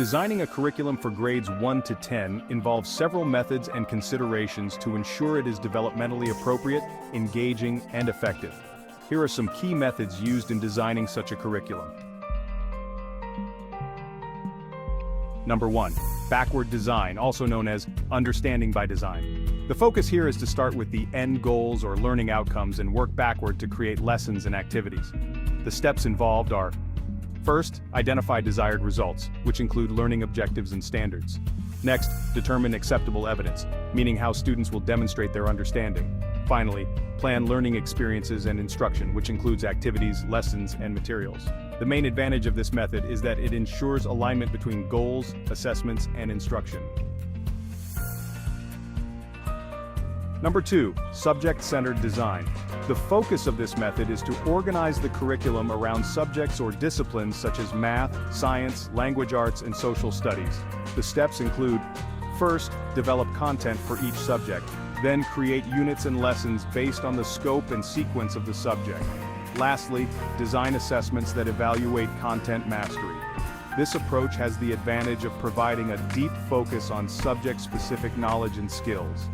Designing a curriculum for grades 1 to 10 involves several methods and considerations to ensure it is developmentally appropriate, engaging, and effective. Here are some key methods used in designing such a curriculum. Number 1. Backward design, also known as understanding by design. The focus here is to start with the end goals or learning outcomes and work backward to create lessons and activities. The steps involved are: first, identify desired results, which include learning objectives and standards. Next, determine acceptable evidence, meaning how students will demonstrate their understanding. Finally, plan learning experiences and instruction, which includes activities, lessons, and materials. The main advantage of this method is that it ensures alignment between goals, assessments, and instruction. Number 2, subject-centered design. The focus of this method is to organize the curriculum around subjects or disciplines such as math, science, language arts, and social studies. The steps include: first, develop content for each subject. Then create units and lessons based on the scope and sequence of the subject. Lastly, design assessments that evaluate content mastery. This approach has the advantage of providing a deep focus on subject-specific knowledge and skills.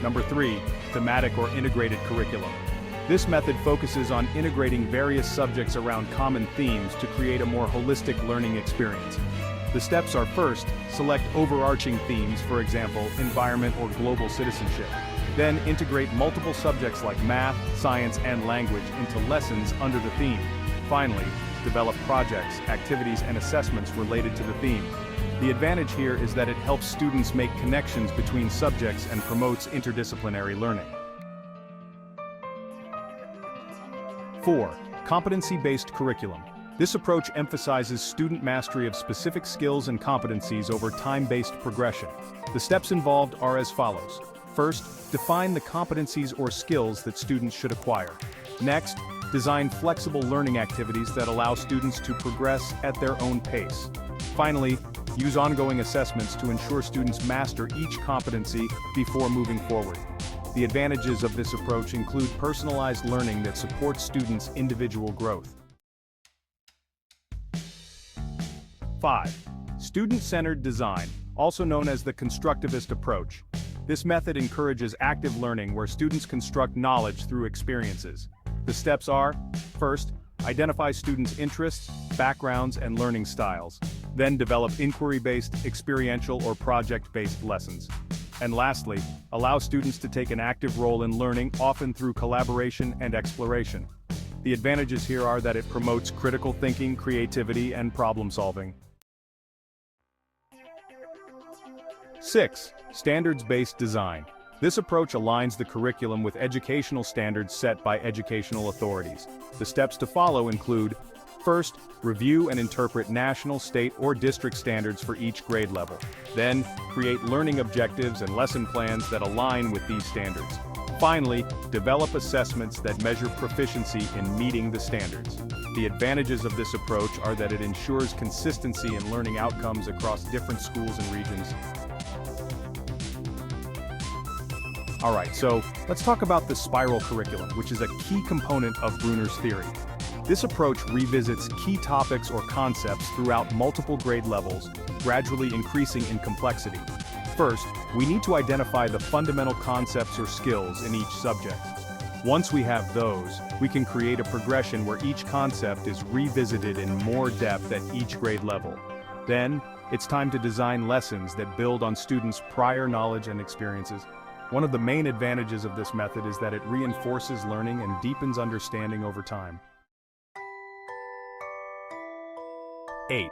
Number 3, thematic or integrated curriculum. This method focuses on integrating various subjects around common themes to create a more holistic learning experience. The steps are: first, select overarching themes, for example, environment or global citizenship. Then integrate multiple subjects like math, science, and language into lessons under the theme. Finally, develop projects, activities, and assessments related to the theme. The advantage here is that it helps students make connections between subjects and promotes interdisciplinary learning. 4. Competency-based curriculum. This approach emphasizes student mastery of specific skills and competencies over time-based progression. The steps involved are as follows. First, define the competencies or skills that students should acquire. Next, design flexible learning activities that allow students to progress at their own pace. Finally, use ongoing assessments to ensure students master each competency before moving forward. The advantages of this approach include personalized learning that supports students' individual growth. 5. Student-centered design, also known as the constructivist approach. This method encourages active learning where students construct knowledge through experiences. The steps are: first, identify students' interests, backgrounds, and learning styles. Then develop inquiry-based, experiential, or project-based lessons. And lastly, allow students to take an active role in learning, often through collaboration and exploration. The advantages here are that it promotes critical thinking, creativity, and problem-solving. 6. Standards-based design. This approach aligns the curriculum with educational standards set by educational authorities. The steps to follow include: first, review and interpret national, state, or district standards for each grade level. Then, create learning objectives and lesson plans that align with these standards. Finally, develop assessments that measure proficiency in meeting the standards. The advantages of this approach are that it ensures consistency in learning outcomes across different schools and regions. Alright, so let's talk about the spiral curriculum, which is a key component of Bruner's theory. This approach revisits key topics or concepts throughout multiple grade levels, gradually increasing in complexity. First, we need to identify the fundamental concepts or skills in each subject. Once we have those, we can create a progression where each concept is revisited in more depth at each grade level. Then, it's time to design lessons that build on students' prior knowledge and experiences. One of the main advantages of this method is that it reinforces learning and deepens understanding over time. 8.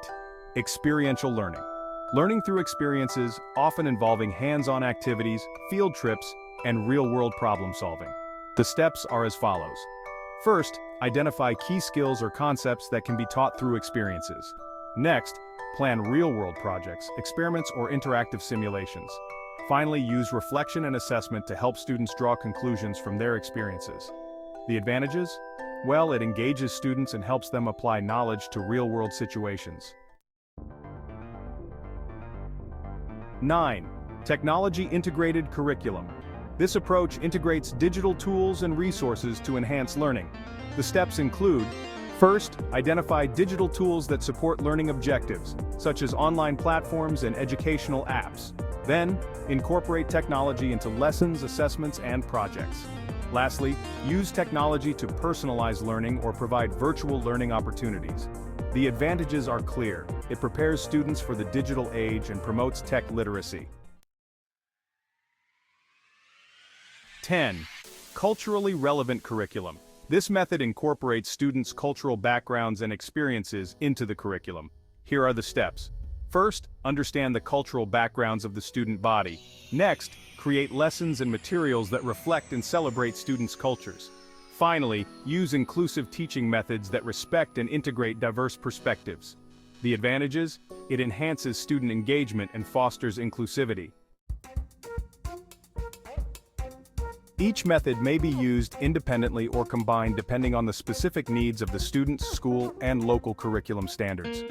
Experiential learning. Learning through experiences, often involving hands-on activities, field trips, and real-world problem-solving. The steps are as follows. First, identify key skills or concepts that can be taught through experiences. Next, plan real-world projects, experiments, or interactive simulations. Finally, use reflection and assessment to help students draw conclusions from their experiences. The advantages? Well, it engages students and helps them apply knowledge to real-world situations. 9. Technology-integrated curriculum. This approach integrates digital tools and resources to enhance learning. The steps include: First, identify digital tools that support learning objectives, such as online platforms and educational apps. Then, incorporate technology into lessons, assessments, and projects. Lastly, use technology to personalize learning or provide virtual learning opportunities. The advantages are clear. It prepares students for the digital age and promotes tech literacy. 10. Culturally relevant curriculum. This method incorporates students' cultural backgrounds and experiences into the curriculum. Here are the steps. First, understand the cultural backgrounds of the student body. Next, create lessons and materials that reflect and celebrate students' cultures. Finally, use inclusive teaching methods that respect and integrate diverse perspectives. The advantages? It enhances student engagement and fosters inclusivity. Each method may be used independently or combined depending on the specific needs of the student's school and local curriculum standards.